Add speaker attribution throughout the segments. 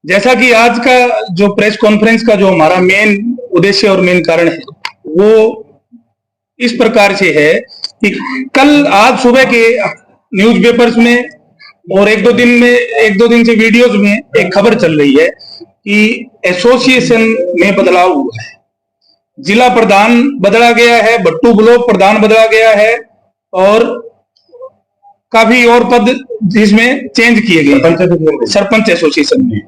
Speaker 1: जैसा कि आज का जो प्रेस कॉन्फ्रेंस का जो हमारा मेन उद्देश्य और मेन कारण है वो इस प्रकार से है कि कल आज सुबह के न्यूज़पेपर्स में और एक दो दिन से वीडियोज में एक खबर चल रही है कि एसोसिएशन में बदलाव हुआ है, जिला प्रधान बदला गया है, भट्टू ब्लॉक प्रधान बदला गया है और काफी और पद जिसमें चेंज किए गए सरपंच एसोसिएशन में।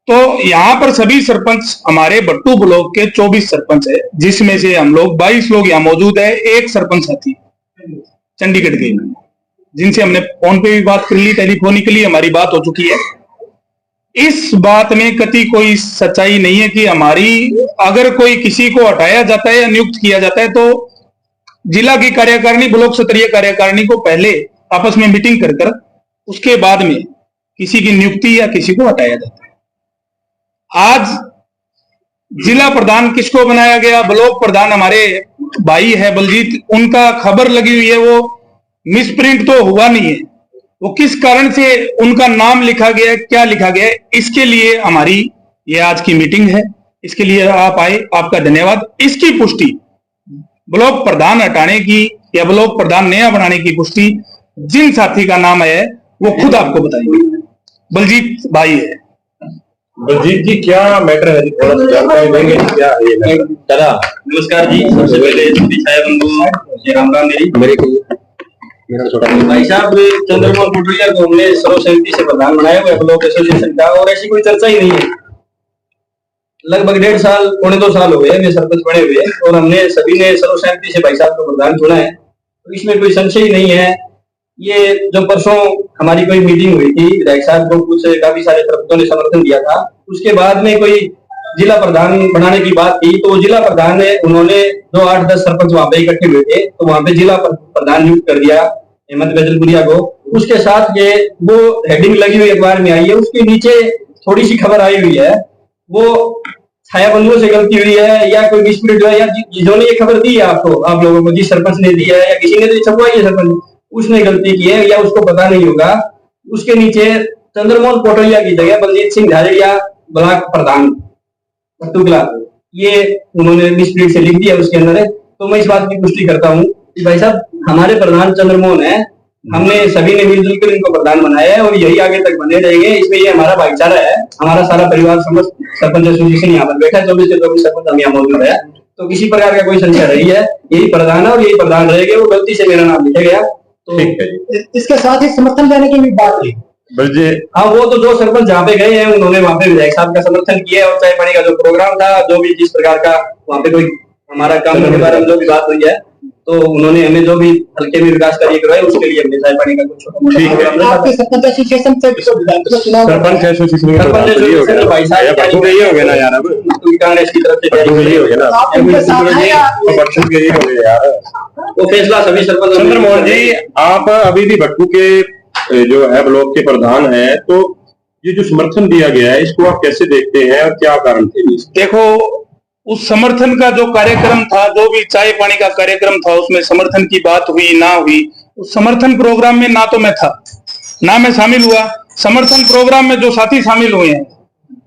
Speaker 1: तो यहाँ पर सभी सरपंच हमारे भट्टू ब्लॉक के 24 सरपंच है, जिसमें से हम लोग 22 लोग यहाँ मौजूद है। एक सरपंच साथी चंडीगढ़ के, जिनसे हमने फोन पे भी बात कर ली, टेलीफोनिकली हमारी बात हो चुकी है। इस बात में कति कोई सच्चाई नहीं है कि हमारी अगर कोई किसी को हटाया जाता है या नियुक्त किया जाता है तो जिला की कार्यकारिणी, ब्लॉक स्तरीय कार्यकारिणी को पहले आपस में मीटिंग कर उसके बाद में किसी की नियुक्ति या किसी को हटाया जाता है। आज जिला प्रधान किसको बनाया गया, ब्लॉक प्रधान हमारे भाई है बलजीत, उनका खबर लगी हुई है, वो मिसप्रिंट तो हुआ नहीं है। वो किस कारण से उनका नाम लिखा गया, क्या लिखा गया, इसके लिए हमारी ये आज की मीटिंग है। इसके लिए आप आए, आपका धन्यवाद। इसकी पुष्टि ब्लॉक प्रधान हटाने की या ब्लॉक प्रधान नया बनाने की पुष्टि जिन साथी का नाम है वो खुद आपको बताएंगे। बलजीत भाई है।
Speaker 2: बलजीत जी, क्या मैटर है, थोड़ा सा जानकारी देंगे क्या है ये दादा?
Speaker 3: नमस्कार जी, सबसे पहले राम राम मेरा छोटा भाई साहब चंद्रमोहन कुटरिया को हमने सर्वसम्मति से प्रधान बनाया हुआ है ब्लॉक एसोसिएशन का, और ऐसी कोई चर्चा ही नहीं है। लगभग 1.5 साल, 2.25 साल हो गए वे सरपंच बने हुए और हमने सभी ने सर्वसम्मति से भाई साहब को प्रधान चुना है, तो इसमें कोई संशय ही नहीं है। ये जो परसों हमारी कोई मीटिंग हुई थी, विधायक साहब को कुछ काफी सारे सरपंचों ने समर्थन दिया था, उसके बाद में कोई जिला प्रधान बनाने की बात थी, तो जिला प्रधान ने उन्होंने जो 8-10 सरपंच वहां पे इकट्ठे हुए थे, तो वहां पे जिला प्रधान नियुक्त कर दिया हेमंत बैजलपुरिया को। उसके साथ ये वो हेडिंग लगी हुई अखबार में आई है, उसके नीचे थोड़ी सी खबर आई हुई है, वो छाया बंधुओं से गलती हुई है या कोई डिस्प्यूट हुआ, या जिन्होंने ये खबर दी है आपको, आप लोगों को, जिस सरपंच ने दी है या किसी ने तो छपवाई है सरपंच, उसने गलती की है या उसको पता नहीं होगा। उसके नीचे चंद्रमोहन कोटलिया की जगह बलजीत सिंह झारिया ब्लॉक प्रधान ये उन्होंने मिसप्रिंट से लिख दिया उसके अंदर। तो मैं इस बात की पुष्टि करता हूँ कि भाई साहब हमारे प्रधान चंद्रमोहन है, हमने सभी ने मिलजुल कर इनको प्रधान बनाया है और यही आगे तक बने रहेंगे। इसमें ये हमारा भाईचारा है, हमारा सारा परिवार समस्त सरपंच एसोसिएशन यहाँ पर बैठा है, 24 के 24 सरपंच हम यहाँ मौजूद है, तो किसी प्रकार का कोई संशय रही है, यही प्रधान है और यही प्रधान रहेगा। वो गलती से मेरा नाम लिखा गया, तो
Speaker 4: इसके साथ ही समर्थन देने की भी बात हुई।
Speaker 3: हाँ, वो तो जो सरपंच जहाँ पे गए हैं उन्होंने वहाँ पे विधायक साहब का समर्थन किया है, और चाय पानी का जो प्रोग्राम था, जो भी जिस प्रकार का वहाँ पे कोई हमारा काम करने के बारे में जो भी बात हुई है, तो उन्होंने हमें जो भी हल्के में विकास कार्य करवाए उसके लिए हमने चाय पानी का कुछ छोटा मोटा
Speaker 4: सरपंच एसोसिएशन से
Speaker 2: सरपंच एसोसिएशन
Speaker 3: भाई साहब कांग्रेस की तरफ से वो फैसला सभी सरपंच।
Speaker 2: चंद्रमोहन जी, आप अभी भी भट्टू के जो है ब्लॉक के प्रधान है, तो ये जो समर्थन दिया गया है इसको आप कैसे देखते हैं और क्या कारण थे?
Speaker 1: देखो, उस समर्थन का जो कार्यक्रम था, जो भी चाय पानी का कार्यक्रम था, उसमें समर्थन की बात हुई ना हुई, उस समर्थन प्रोग्राम में ना तो मैं था ना मैं शामिल हुआ। समर्थन प्रोग्राम में जो साथी शामिल हुए हैं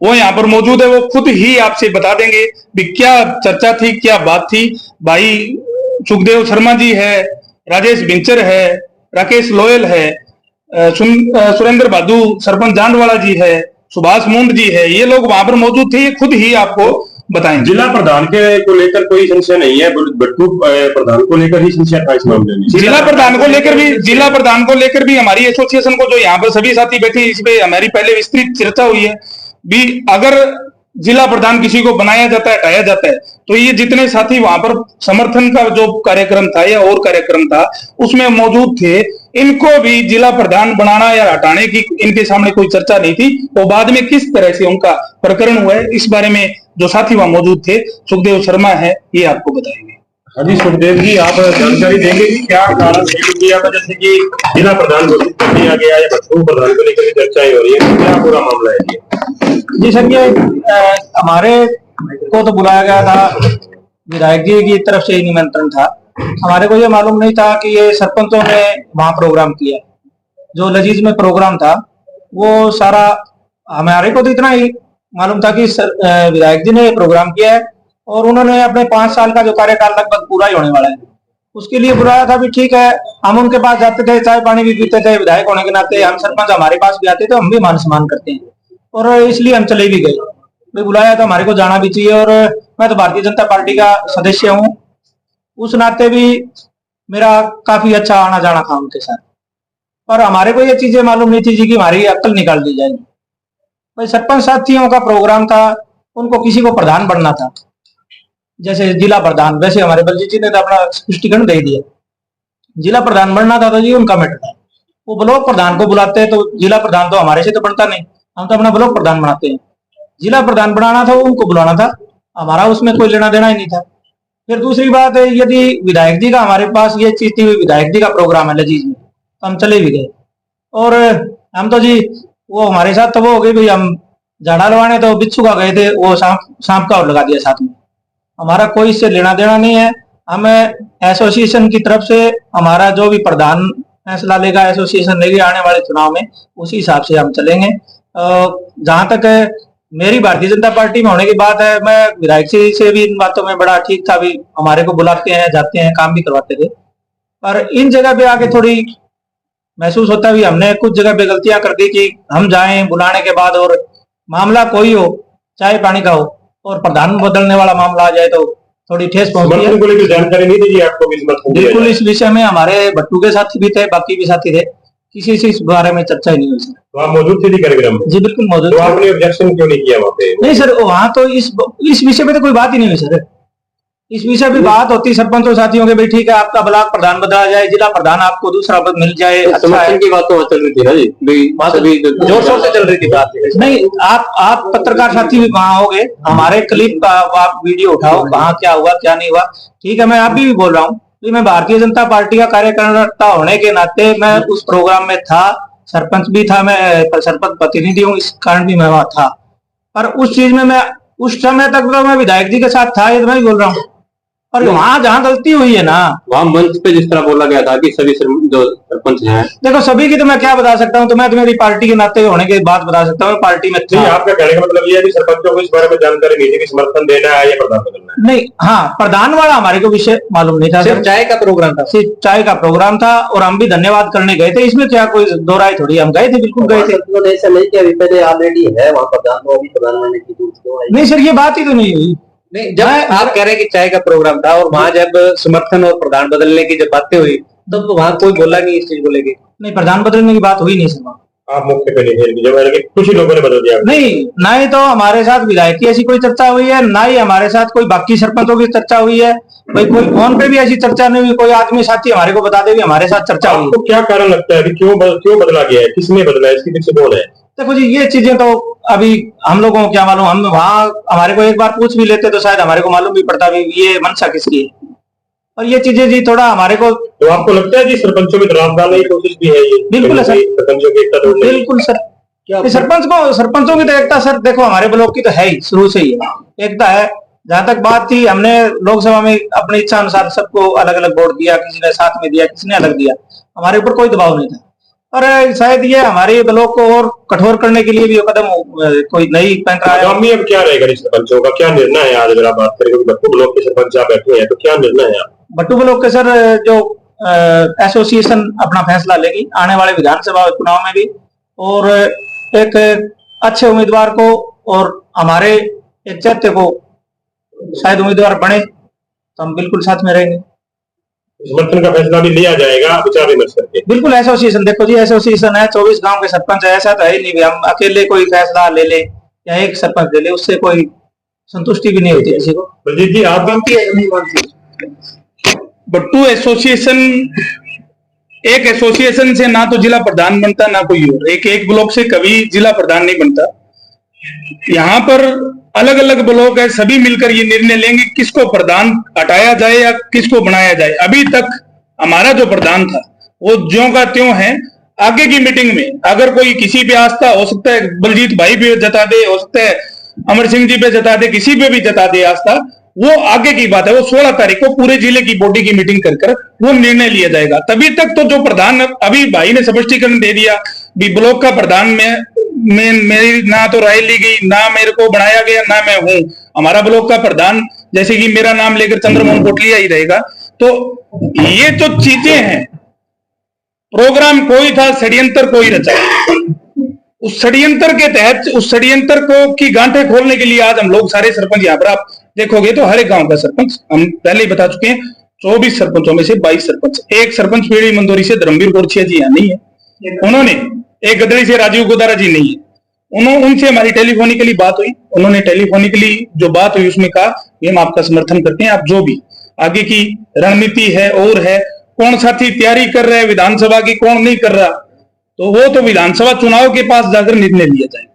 Speaker 1: वो यहाँ पर मौजूद है, वो खुद ही आपसे बता देंगे कि क्या चर्चा थी, क्या बात थी। भाई सुखदेव शर्मा जी है, राजेश बिंचर है, राकेश लोयल है, सुरेंद्र भादू, सरपंच जांडवाला जी है, सुभाष मुंड जी है, ये लोग वहां पर मौजूद थे, ये खुद ही आपको बताएंगे।
Speaker 2: जिला प्रधान के को लेकर कोई संशय नहीं है, भट्टू प्रधान को लेकर ही संशय था इस मामले में।
Speaker 1: जिला प्रधान को लेकर भी हमारी एसोसिएशन को, जो यहाँ पर सभी साथी बैठे, इस पे हमारी पहले विस्तृत चर्चा हुई है भी। अगर जिला प्रधान किसी को बनाया जाता है, हटाया जाता है, तो ये जितने साथी वहां पर समर्थन का जो कार्यक्रम था या और कार्यक्रम था उसमें मौजूद थे, इनको भी जिला प्रधान बनाना या हटाने की इनके सामने कोई चर्चा नहीं थी। तो बाद में किस तरह से उनका प्रकरण हुआ है, इस बारे में जो साथी वहां मौजूद थे, सुखदेव शर्मा है, ये आपको बताएंगे।
Speaker 2: हाँ जी, सुखदेव जी, आप जानकारी देंगे कि क्या कारण किया था, जैसे कि जिला प्रधान घोषित कर दिया गया या भट्टू प्रधान को लेकर चर्चाएं हो रही है, क्या पूरा मामला है?
Speaker 4: जी सर, ये हमारे को तो बुलाया गया था, विधायक जी की तरफ से निमंत्रण था। हमारे को ये मालूम नहीं था कि ये सरपंचों ने वहां प्रोग्राम किया। जो लजीज में प्रोग्राम था वो सारा हमारे को तो इतना ही मालूम था कि विधायक जी ने ये प्रोग्राम किया है और उन्होंने अपने 5 साल का जो कार्यकाल लगभग पूरा ही होने वाला है उसके लिए बुलाया था। भी ठीक है, हम उनके पास जाते थे, चाय पानी भी पीते थे, विधायक होने के नाते हम सरपंच हमारे पास भी आते थे, हम भी मान सम्मान करते हैं और इसलिए हम चले भी गए। भाई बुलाया तो हमारे को जाना भी चाहिए और मैं तो भारतीय जनता पार्टी का सदस्य हूँ, उस नाते भी मेरा काफी अच्छा आना जाना था उनके साथ। पर हमारे को ये चीजें मालूम नहीं थी जी कि हमारी अक्ल निकाल दी जाएगी। भाई सरपंच साथियों का प्रोग्राम था, उनको किसी को प्रधान बनना था, जैसे जिला प्रधान, वैसे हमारे बलजीत जी ने तो अपना स्पष्टीकरण दे दिया। जिला प्रधान बनना था तो जी उनका मैटर था, वो ब्लॉक प्रधान को बुलाते हैं तो जिला प्रधान तो हमारे से तो बनता नहीं, हम तो अपना ब्लॉक प्रधान बनाते हैं। जिला प्रधान बनाना था, उनको बुलाना था, हमारा उसमें कोई लेना देना ही नहीं था। फिर दूसरी बात है, यदि विधायक जी का हमारे पास ये चीज थी, विधायक जी का प्रोग्राम है लजीज में, तो हम चले भी गए। और हम तो जी वो हमारे साथ तो वो हो गई भाई, हम झाड़ा लवाने तो बिच्छू का गए थे, वो सांप का और लगा दिया साथ में। हमारा कोई इससे लेना देना नहीं है। हमें एसोसिएशन की तरफ से हमारा जो भी प्रधान फैसला लेगा, एसोसिएशन लेगी आने वाले चुनाव में, उसी हिसाब से हम चलेंगे। जहां तक मेरी भारतीय जनता पार्टी में होने की बात है, मैं विधायक जी से भी इन बातों में बड़ा ठीक था, भी हमारे को बुलाते हैं, जाते हैं, काम भी करवाते थे। पर इन जगह पे आके थोड़ी महसूस होता भी हमने कुछ जगह पे गलतियां कर दी कि हम जाएं बुलाने के बाद और मामला कोई हो, चाय पानी का हो, और प्रधान बदलने वाला मामला आ जाए तो थोड़ी ठेस पहुंचती है।
Speaker 2: को लेकर जानकारी नहीं दी आपको भी समर्थन दिया
Speaker 4: बिल्कुल,
Speaker 2: जाए।
Speaker 4: इस विषय में हमारे भट्टू के साथी भी थे, बाकी भी साथी थे, किसी से इस बारे में चर्चा ही नहीं हुई सर।
Speaker 2: तो आप मौजूद थे जी कार्यक्रम में?
Speaker 4: जी बिल्कुल मौजूद
Speaker 2: तो
Speaker 4: थे।
Speaker 2: आपने ऑब्जेक्शन क्यों नहीं किया वहाँ पे?
Speaker 4: नहीं सर, वहां तो इस विषय पे तो कोई बात ही नहीं हुई सर। इस विषय पे बात होती सरपंचों साथियों के, भाई ठीक है आपका ब्लॉक प्रधान बदला जाए, जिला प्रधान आपको दूसरा पद मिल जाए, अच्छा है।
Speaker 3: की बात तो चल रही थी ना जी, जोर शोर से चल रही थी बात।
Speaker 4: नहीं, आप पत्रकार साथी भी वहां होगे, हमारे क्लिप का आप वीडियो उठाओ, वहां क्या हुआ क्या नहीं हुआ। ठीक है, मैं अभी भी बोल रहा हूँ कि मैं भारतीय जनता पार्टी का कार्यकर्ता होने के नाते मैं उस प्रोग्राम में था, सरपंच भी था, मैं सरपंच प्रतिनिधि हूँ, इस कारण भी मैं वहां था। पर उस चीज में मैं उस समय तक तो मैं विधायक जी के साथ था, ये तो मैं ही बोल रहा हूँ। और वहां जहां गलती हुई है ना,
Speaker 3: वहां मंच पे जिस तरह बोला गया था कि सभी जो सरपंच हैं,
Speaker 4: देखो सभी की तो मैं क्या बता सकता हूँ, तो मैं तो मेरी पार्टी के नाते होने के बाद बता सकता हूँ, पार्टी में
Speaker 2: नहीं,
Speaker 4: था।
Speaker 2: आपका कहने का मतलब ये है कि सरपंचों को इस बारे में जानकारी नहीं थी कि समर्थन देना है या प्रधान बदलना है?
Speaker 4: नहीं, हाँ, प्रधान वाला हमारे को विषय मालूम नहीं था,
Speaker 3: सिर्फ चाय का प्रोग्राम था।
Speaker 4: सिर्फ चाय का प्रोग्राम था और हम भी धन्यवाद करने गए थे, इसमें क्या कोई दो राय थोड़ी, हम गए थे, बिल्कुल गए थे।
Speaker 3: ऐसा नहीं कि अभी पहले ऑलरेडी है वहाँ प्रधान, तो अभी प्रधान बनने की जरूरत क्यों आई?
Speaker 4: नहीं सर, ये बात ही तो नहीं हुई।
Speaker 3: नहीं, जब आप कह रहे हैं कि चाय का प्रोग्राम था और वहाँ जब समर्थन और प्रधान बदलने की जब बातें हुई, तब तो वहाँ कोई बोला नहीं इस चीज को लेके?
Speaker 4: नहीं, प्रधान बदलने की बात हुई नहीं सर वहाँ।
Speaker 2: आप मुख्य पे नहीं, जब कुछ ही लोगों ने बदल दिया?
Speaker 4: नहीं, ना ही तो हमारे साथ विधायक की ऐसी कोई चर्चा हुई है, ना ही हमारे साथ कोई बाकी सरपंचों की चर्चा हुई है। भाई कोई फोन पे भी ऐसी चर्चा नहीं हुई, कोई आदमी साथी हमारे को बता दे भी हमारे साथ चर्चा हुई।
Speaker 2: आपको क्या कारण लगता है कि क्यों बदला गया है, किसने बदला है, इसके पीछे कौन है?
Speaker 4: देखो जी, ये चीजें तो अभी हम लोगों को क्या मालूम, हम वहां हमारे को एक बार पूछ भी लेते तो शायद हमारे को मालूम भी पड़ता भी ये मंशा किसकी है। और ये चीजें जी थोड़ा हमारे को,
Speaker 2: तो आपको लगता है कि सरपंचों में दबाव डालने की कोशिश भी है ये?
Speaker 4: बिल्कुल है सर।
Speaker 2: सरपंचों की एकता तोड़ने की?
Speaker 4: बिल्कुल सर, ये सरपंचों की तो एकता सर, देखो हमारे ब्लॉक की तो है ही, शुरू से ही है एकता है। जहां तक बात थी, हमने लोकसभा में अपनी इच्छा अनुसार सबको अलग अलग वोट दिया, किसी ने साथ में दिया, किसी ने अलग दिया, हमारे ऊपर कोई दबाव नहीं था। और शायद ये हमारे ब्लॉक को और कठोर करने के लिए भी कदम कोई नई पैंतरा है।
Speaker 2: आगामी अब क्या रहेगा सरपंचों का, क्या निर्णय है? आज अगर आप बात करें, बट्टू ब्लॉक के सरपंच आप बैठे हैं, तो क्या निर्णय है?
Speaker 4: बट्टू ब्लॉक के सर जो एसोसिएशन अपना फैसला लेगी आने वाले विधानसभा चुनाव में भी, और एक अच्छे उम्मीदवार को और हमारे एक चैत्य को शायद उम्मीदवार बने तो हम बिल्कुल साथ में रहेंगे।
Speaker 2: समर्थन का फैसला भी लिया जाएगा विचार विमर्श करके?
Speaker 4: बिल्कुल, एसोसिएशन, देखो जी एसोसिएशन है, 24 गांव के सरपंच है, ऐसा तो है ही नहीं हम अकेले कोई फैसला ले ले या एक सरपंच ले ले, उससे कोई संतुष्टि भी नहीं होती किसी को।
Speaker 2: बलजीत जी, आप
Speaker 1: बट्टू एसोसिएशन, एक एसोसिएशन से ना तो जिला प्रधान बनता ना कोई और, एक ब्लॉक से कभी जिला प्रधान नहीं बनता। यहाँ पर अलग अलग ब्लॉक है, सभी मिलकर ये निर्णय लेंगे किसको प्रधान हटाया जाए या किसको बनाया जाए। अभी तक हमारा जो प्रधान था वो ज्यों का त्यों है। आगे की मीटिंग में अगर कोई किसी पे आस्था, हो सकता है बलजीत भाई पे जता दे, हो सकता है अमर सिंह जी पे जता दे, किसी पे भी जता दे आस्था, वो आगे की बात है। वो 16 तारीख को पूरे जिले की बॉडी की मीटिंग कर वो निर्णय लिया जाएगा। तभी तक तो जो प्रधान, अभी भाई ने स्पष्टीकरण दे दिया भी ब्लॉक का प्रधान मेरी ना तो राय ली गई, ना मेरे को बनाया गया, ना मैं हूं। हमारा ब्लॉक का प्रधान जैसे कि मेरा नाम लेकर चंद्रमोहन कोटलिया ही रहेगा। तो ये तो चीजें हैं, प्रोग्राम कोई था, षड्यंत्र कोई रचा। उस षड्यंत्र के तहत उस षड्यंत्र को की गांठें खोलने के लिए आज हम लोग सारे सरपंच, यहाँ पर आप देखोगे तो हर एक गांव का सरपंच, हम पहले ही बता चुके हैं, 24 सरपंचों में से 22 सरपंच, एक सरपंच पीढ़ी मंदोरी से धर्मवीर गोरछिया जी यहाँ नहीं है, उन्होंने एक गदड़ी से राजीव गोदारा जी नहीं है, उनसे हमारी टेलीफोनिकली बात हुई, उन्होंने टेलीफोनिकली जो बात हुई उसमें कहा कि हम आपका समर्थन करते हैं, आप जो भी आगे की रणनीति है और है, कौन साथी तैयारी कर रहे हैं विधानसभा की, कौन नहीं कर रहा, तो वो तो विधानसभा चुनाव के पास जाकर निर्णय लिया जाए।